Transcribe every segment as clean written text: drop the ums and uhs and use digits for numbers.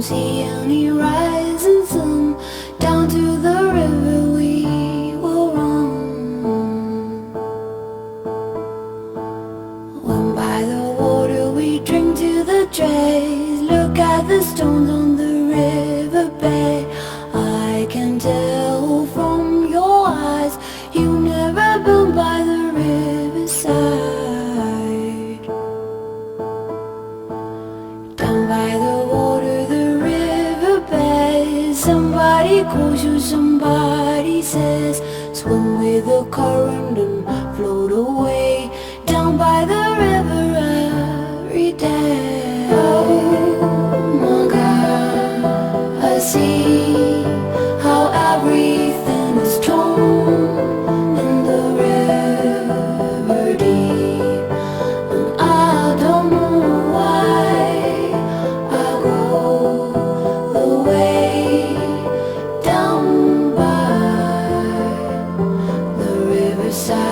see any rising sun. Down to the river we will run. When by the water we drink to the dregs. Look at the stones on the riverbed. I can tell from your eyes you never been by the riverside. Down by the water, the riverbed. Somebody calls you, somebody says, swim with the current and float away. Down by the river every day. Oh my God, I see how everything is torn in the river deep. And I don't know why I go the way down by the riverside.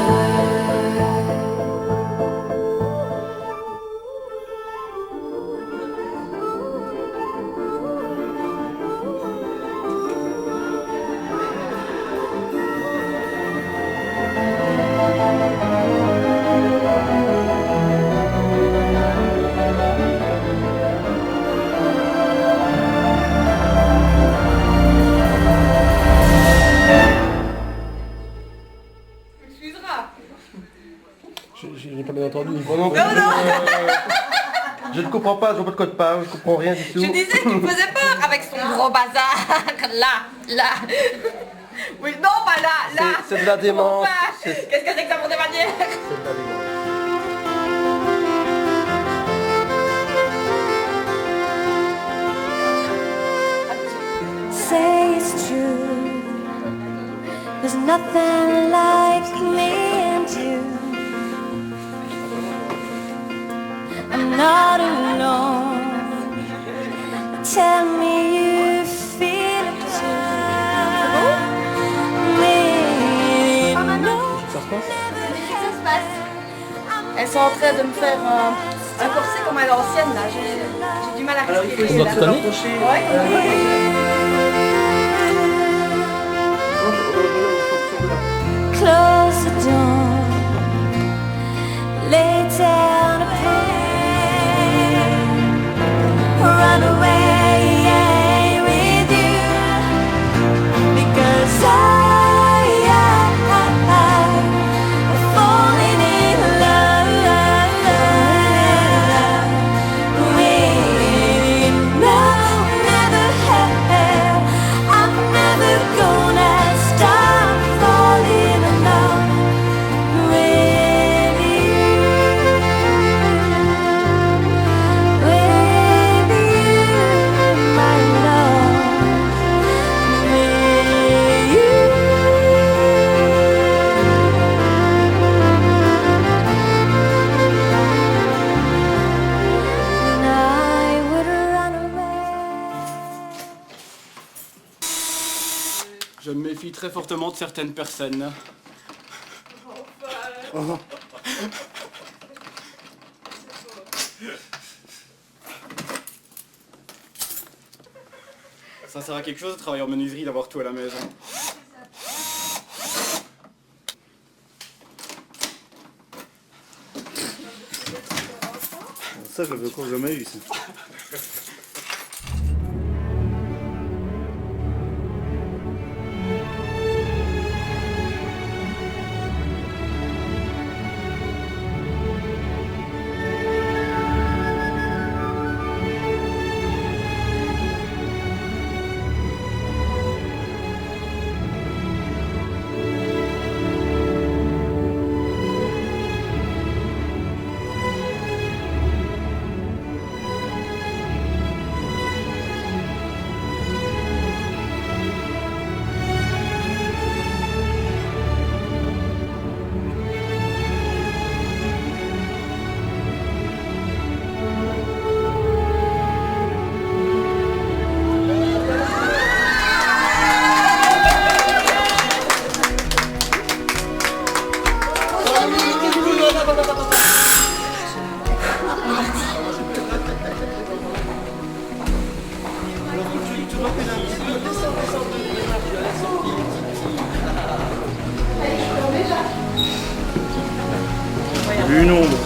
J'ai pas bien entendu. Moi non plus. Je ne comprends pas, je vois pas de quoi tu parles, je comprends rien du tout. Je disais qu'il me faisait peur avec son gros bazar. Là. Oui, non, pas là. C'est de la démence. Qu'est-ce que c'est que ça pour des manières? C'est de la démence. Say it's true. There's nothing like me and you. I'm not alone. Tell me you feel it too. Maybe no. Ça se passe? Ça se passe. Elles sont en train de me faire un corset comme à l'ancienne là. J'ai du mal à Alors il faut respirer. essayer de se rapprocher. Ouais, Close the door. Lay down a pray. Run away with you. Because I'm falling in love with you. No, never have. I'm never gonna stop falling in love with you. With you, my love. With you. And I would run away. Je me méfie très fortement de certaines personnes. Ça sert à quelque chose de travailler en menuiserie, d'avoir tout à la maison. Ça, je l'avais encore jamais eu, ça. Une ombre.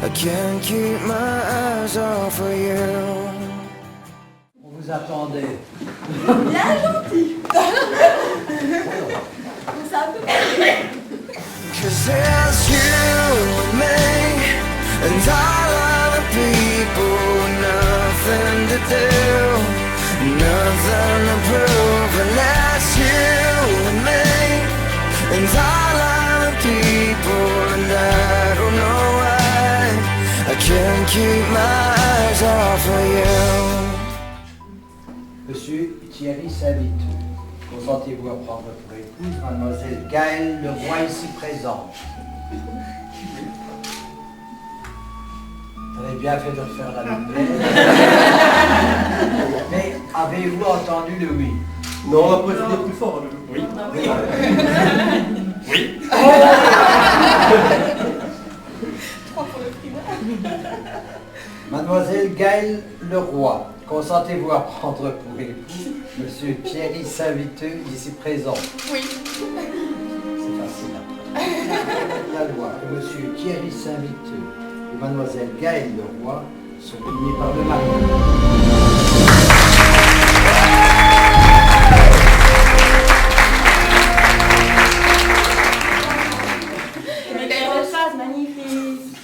I can't keep my eyes off of you. On vous attendait. Bien gentil. Ça a un peu parlé. Cause there's you and me and all other people with nothing to do, nothing to prove. And that's you and me and all other people, and I don't know why I can't keep my eyes off of you. Monsieur Thierry Savitou, consentez-vous à prendre pour épouse mademoiselle Gaëlle Leroy ici présente? Vous avez bien fait de refaire la même Mais avez-vous entendu le oui? Non, on va préciser plus fort. Oui. Oui. Mademoiselle Gaëlle Leroy, consentez-vous à prendre pour époux Monsieur Thierry Savitou ici présent? Oui. C'est facile après. La loi que Monsieur Thierry Savitou et Mademoiselle Gaëlle Leroy sont unis par le mariage. Quelle phrase magnifique.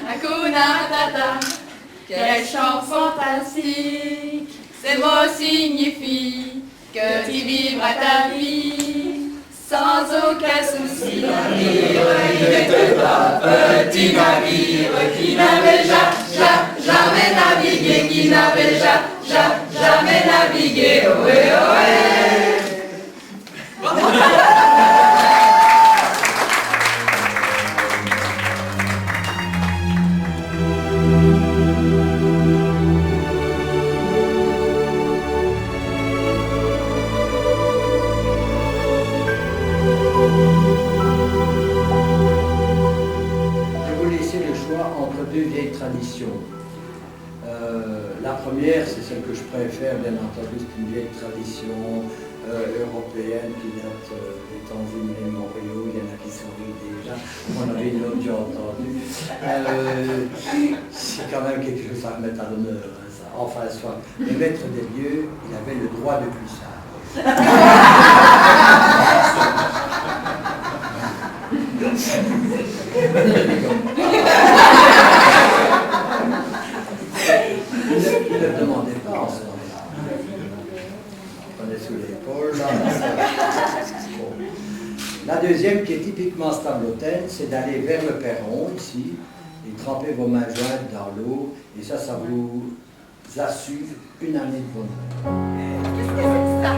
Hakuna Matata. Quel chant fantastique. Ces mots signifient que tu vivras ta vie sans aucun souci. Navire, il était un petit navire qui n'avait jamais navigué, qui n'avait jamais navigué. Ohé, ohé. Je vais vous laisser le choix entre deux vieilles traditions. La première, c'est celle que je préfère, bien entendu, c'est une vieille tradition européenne qui date des temps immémoriaux. Il y en a qui sourient déjà, on avait une autre, j'ai entendu. C'est quand même quelque chose à remettre à l'honneur, hein, ça. Enfin, soit, le maître des lieux, il avait le droit de cuissard. Il ne demandait pas en ce moment-là. On prenait sous l'épaule. Bon. La deuxième, qui est typiquement stablotaine, c'est d'aller vers le perron, ici, et tremper vos mains jointes dans l'eau, et ça vous assure une année de bonheur. Qu'est-ce que c'est que ça?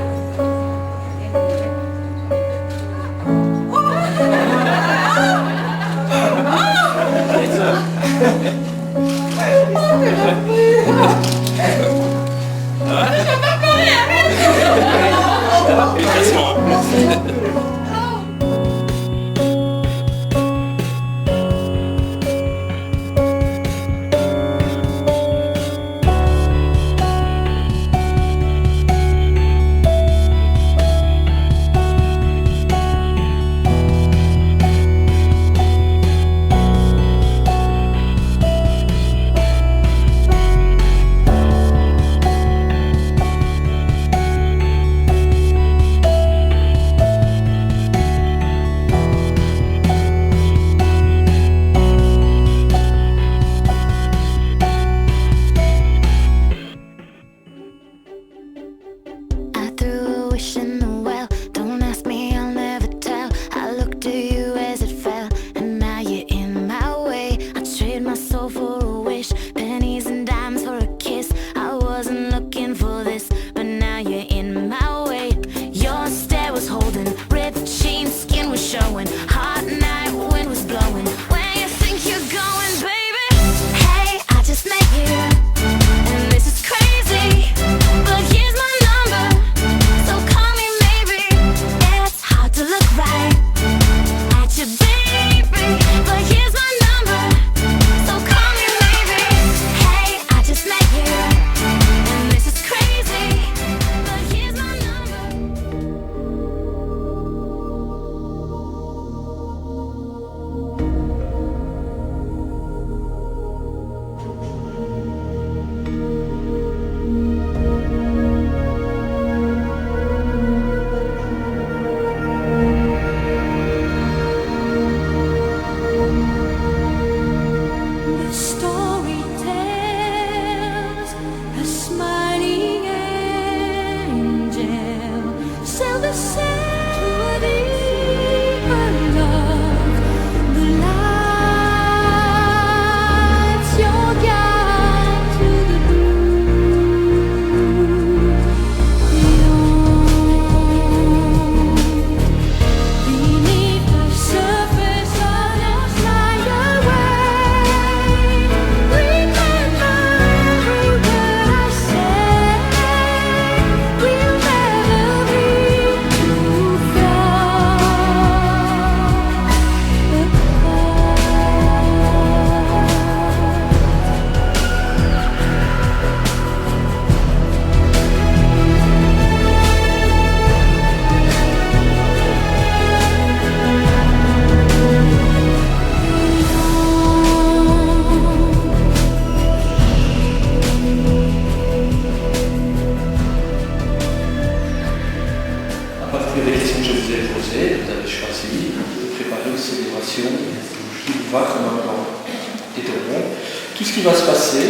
va se passer,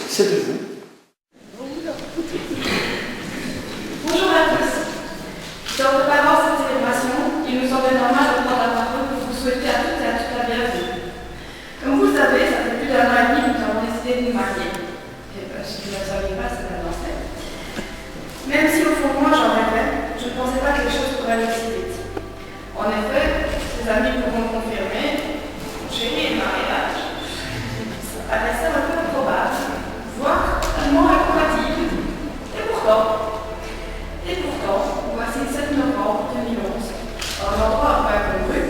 c'est de vous. Bonjour à tous. En préparant cette célébration, il nous semblait normal de prendre la parole pour vous souhaiter à toutes et à tous la bienvenue. Comme vous le savez, ça fait plus d'1 an et demi que nous avons décidé de nous marier. Et si vous ne le saviez pas, c'est avancé. Même si au fond de moi j'en rêvais, je ne pensais pas que les choses pourraient aller si vite. En effet, ses amis pourront confirmer, mon chéri et le mariage. Ça paraissait un peu improbable, voire tellement incompatible. Et pourtant, voici le 7 novembre 2011, un endroit un peu incongru.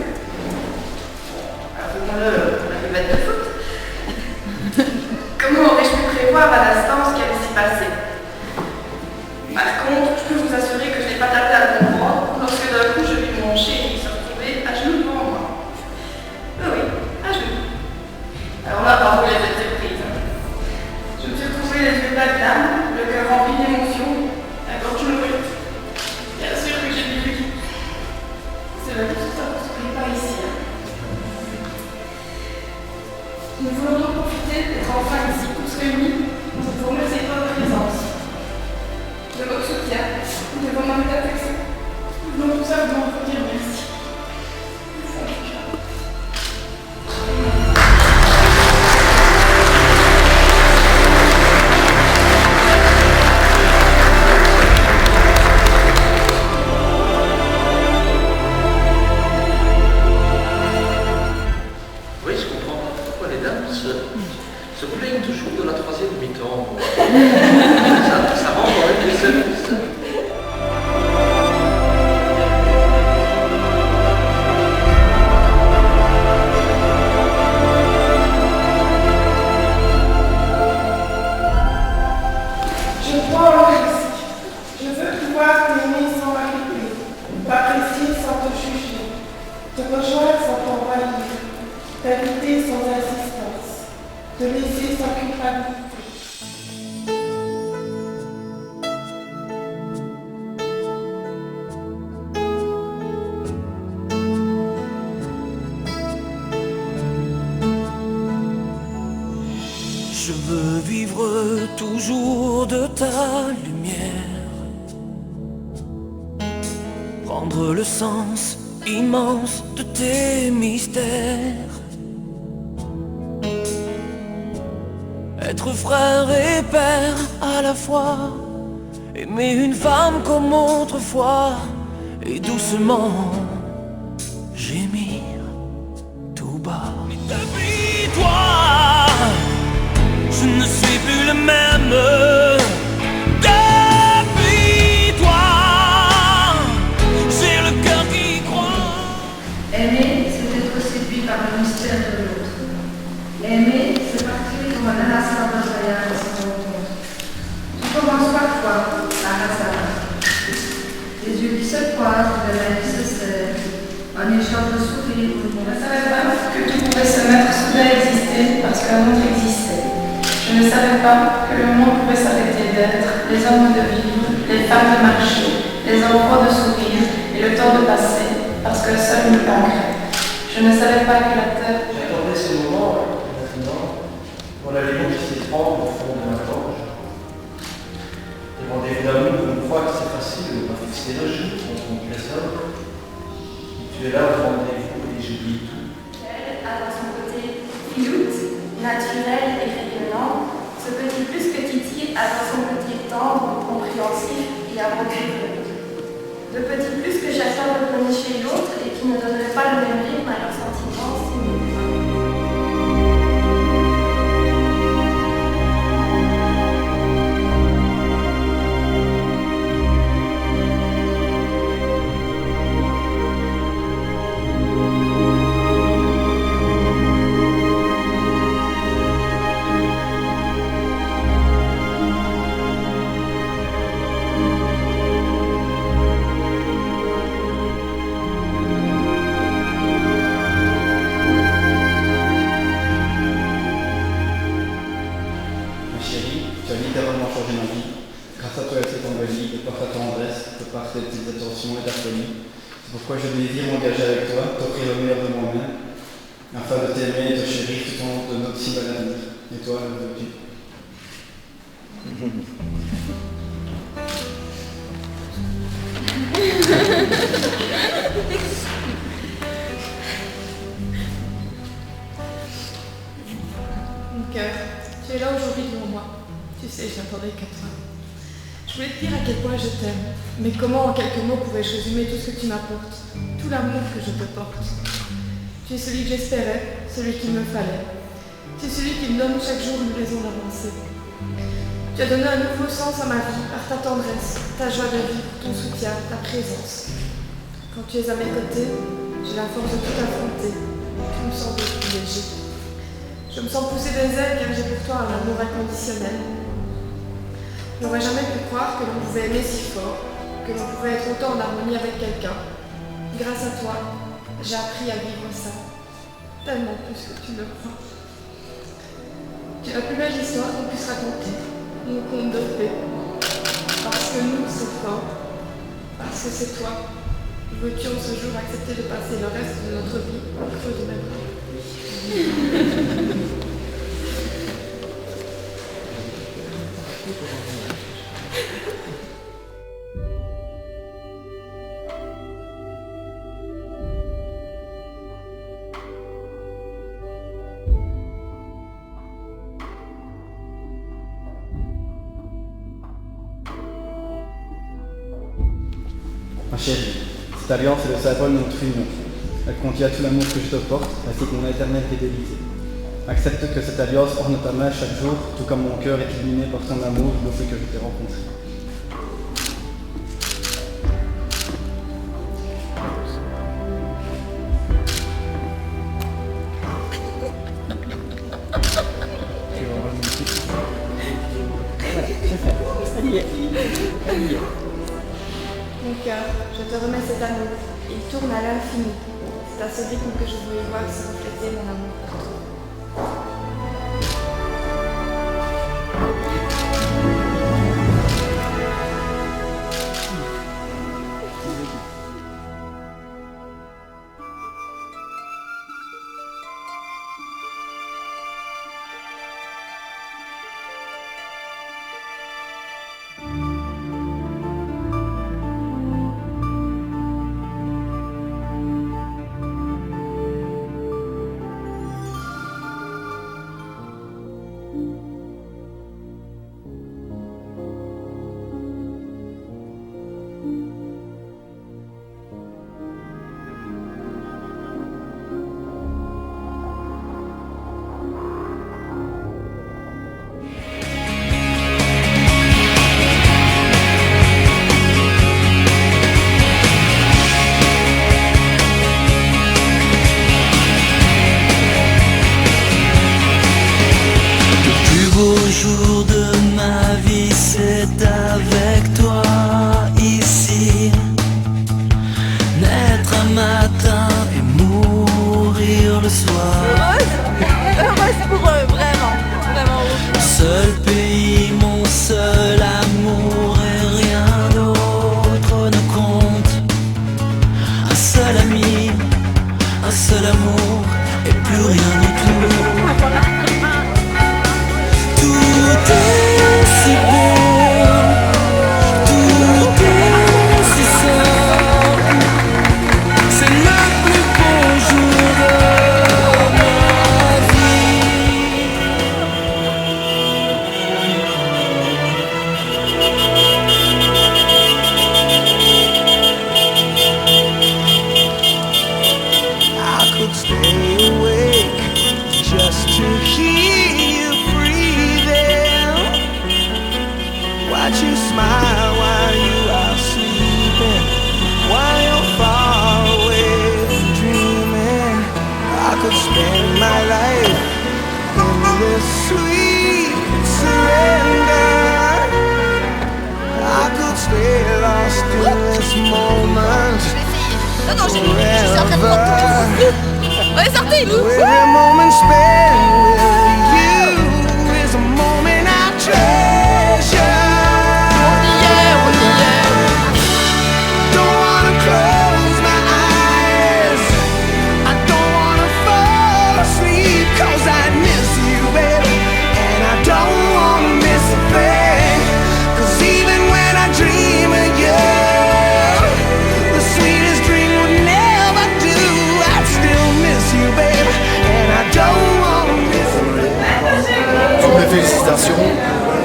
Appelons-le la buvette de foot. Comment aurais-je pu prévoir à l'instant ce qui allait s'y passer? Par contre, je peux vous assurer que je n'ai pas tardé à comprendre lorsque d'un coup je vis mon chéri se retrouver à genoux devant moi. Oui, à genoux. Alors là, par où il y avait cette surprise. Je me suis retrouvée les yeux pleins de larmes, le cœur rempli d'émotions, la gorge nouée. Bien sûr que j'ai vu. C'est vrai que tout ça ne se prie pas ici. Nous voulons donc profiter d'être enfin ici, tous réunis, pour vous remercier de votre présence, de votre soutien, de vos manques d'affection. Nous voulons tout simplement vous dire merci. Oui, je comprends pas pourquoi les dames se plaignent toujours de la 3e mi-temps. Ça rend quand même les services. Je prends le risque. Je veux pouvoir t'aimer sans m'arrêter, t'apprécier sans te juger, te rejoindre sans t'envahir, t'inviter sans insistance, te laisser sans culpabilité. Je veux vivre toujours de ta lumière, prendre le sens immense de tes mystères, être frère et père à la fois, aimer une femme comme autrefois, et doucement gémir tout bas. Mais depuis toi, je ne suis plus le même. Depuis toi, j'ai le cœur qui croit. Aimer, c'est être séduit par le mystère de l'autre. Aimer, c'est partir comme un inlassable voyage à son rencontre. Tout commence parfois, par hasard. Les yeux qui se croisent, les mains qui se serrent, un échange de sourires. Je ne savais pas que tout pouvait se mettre soudain à exister parce qu'un autre existait. Je ne savais pas que le monde pouvait s'arrêter d'être, les hommes de vivre, les femmes de marcher, les enfants de sourire et le temps de passer parce que seul me manquerait. Je ne savais pas que la terre... J'attendais ce moment, maintenant, pour la ligne qui s'éprend au fond de ma gorge. Des rendez-vous d'amour où on croit que c'est facile, on va fixer le jeu, on compte les hommes. Tu es là au rendez-vous et j'oublie tout. Elle a dans son côté filoute, naturel et rayonnant, ce petit plus que Titi a dans son côté tendre, compréhensif et aventureux. De petits plus que chacun veut donner chez l'autre et qui ne donnerait pas le même rythme à leurs sentiments simultanés. Pourquoi je désire m'engager avec toi, t'offrir le meilleur de moi-même, afin de t'aimer et de chérir tout au long de notre si bel avenir. Et toi, Ludovic? Mon cœur, tu es là aujourd'hui devant moi. Tu sais, je n'attendais qu'à toi. Je voulais te dire à quel point je t'aime, mais comment en quelques mots pouvais-je résumer tout ce que tu m'apportes, tout l'amour que je te porte. Tu es celui que j'espérais, celui qu'il me fallait. Tu es celui qui me donne chaque jour une raison d'avancer. Tu as donné un nouveau sens à ma vie par ta tendresse, ta joie de vivre, ton soutien, ta présence. Quand tu es à mes côtés, j'ai la force de tout affronter. Tu me sens plus léger. Je me sens pousser des ailes car j'ai pour toi un amour inconditionnel. Je n'aurais jamais pu croire que l'on pouvait aimer si fort, que l'on pouvait être autant en harmonie avec quelqu'un. Grâce à toi, j'ai appris à vivre ça. Tellement plus que tu le crois. Tu es la plus belle histoire qu'on puisse raconter. Mon conte de fées. Parce que nous, c'est fort. Parce que c'est toi. Veux-tu en ce jour accepter de passer le reste de notre vie au creux de mes bras? Ma chérie, cette alliance est le symbole de notre union. Elle contient tout l'amour que je te porte, ainsi que mon éternelle fidélité. Accepte que cette alliance orne ta main chaque jour, tout comme mon cœur est illuminé par ton amour depuis que je t'ai rencontré. Mon cœur, je te remets cet amour. Il tourne à l'infini. C'est à ce rythme que je voulais voir se refléter mon amour pour toi. Jour de ma vie, c'est avec toi ici. Naître un matin et mourir le soir. Heureuse pour eux, vraiment, vraiment. Seul pays, mon seul amour et rien d'autre ne compte. Un seul ami, un seul amour et plus rien du tout. Tout est si beau, tout est si simple. C'est le plus beau jour de ma vie. I could stay awake just to hear you breathing, watch you smile while you are sleeping, while you're far away dreaming. I could spend my life in this sweet surrender. I could stay lost in this moment forever. Every moment spent with you is a moment I treasure. Don't wanna close my eyes, I don't wanna fall asleep, 'cause I miss you, baby.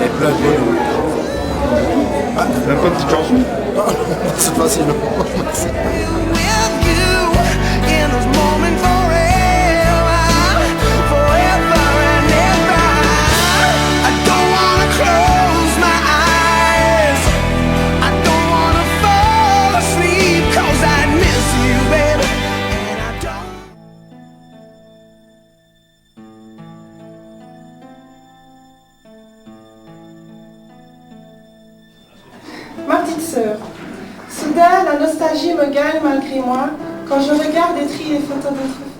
et plein de bonheur. Même pas une petite chanson? C'est facile. Ma petite sœur, soudain la nostalgie me gagne malgré moi quand je regarde et trie les photos d'autrefois.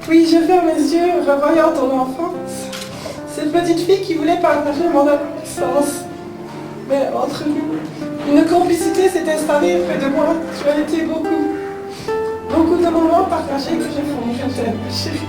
Puis je ferme mes yeux revoyant ton enfance, cette petite fille qui voulait partager mon adolescence. Mais entre nous, une complicité s'est installée près de moi. Tu as été beaucoup de moments partagés que je fonderai, je t'aime, chérie.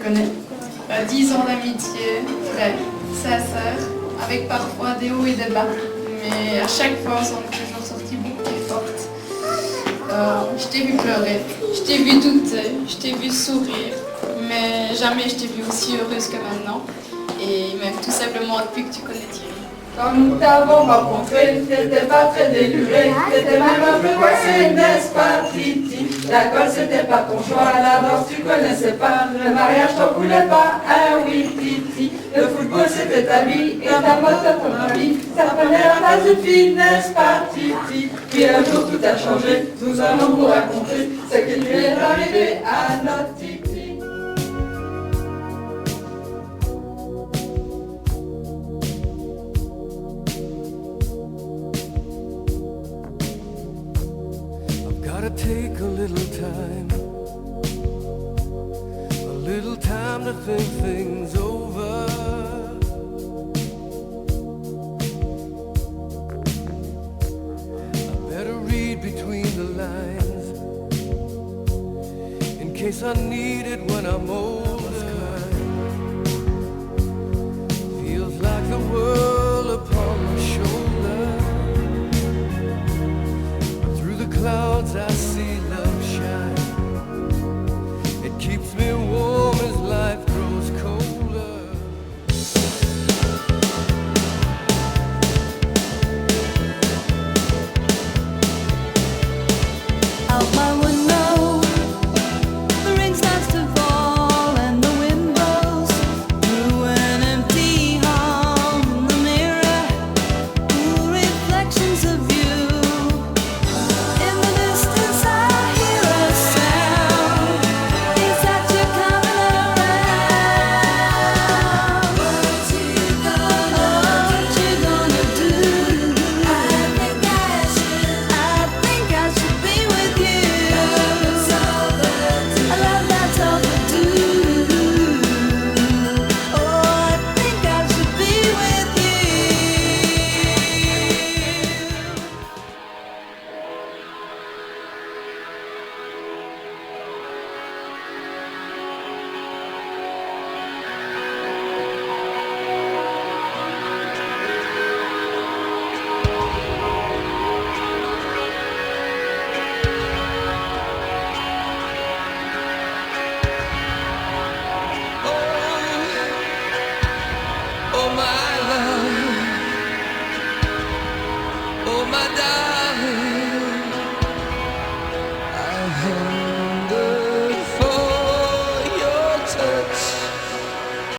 connais. 10 ans d'amitié, vraie, sincère, avec parfois des hauts et des bas. Mais à chaque fois, on s'en est toujours sorti beaucoup plus forte. Je t'ai vu pleurer, je t'ai vu douter, je t'ai vu sourire, mais jamais je t'ai vu aussi heureuse que maintenant. Et même tout simplement depuis que tu connais Thierry. Quand nous t'avons rencontré, t'étais pas très déluré, t'étais même un peu coincé, n'est-ce pas, Titi? L'alcool c'était pas ton choix, la danse tu connaissais pas, le mariage t'en voulais pas, ah oui, Titi. Le football c'était ta vie, et ta moto ton ami, ça prenait la place d'une fille, n'est-ce pas, Titi? Puis un jour tout a changé, nous allons vous raconter ce qui lui est arrivé à notre Titi. Gotta take a little time to think things over. I better read between the lines in case I need it when I'm older. Feels like the world upon my shoulder. Through the clouds I see love shine. It keeps me warm as life grows colder. Out my window, the rain starts to fall and the wind blows through an empty hall. In the mirror, reflections of you. In the distance I madame.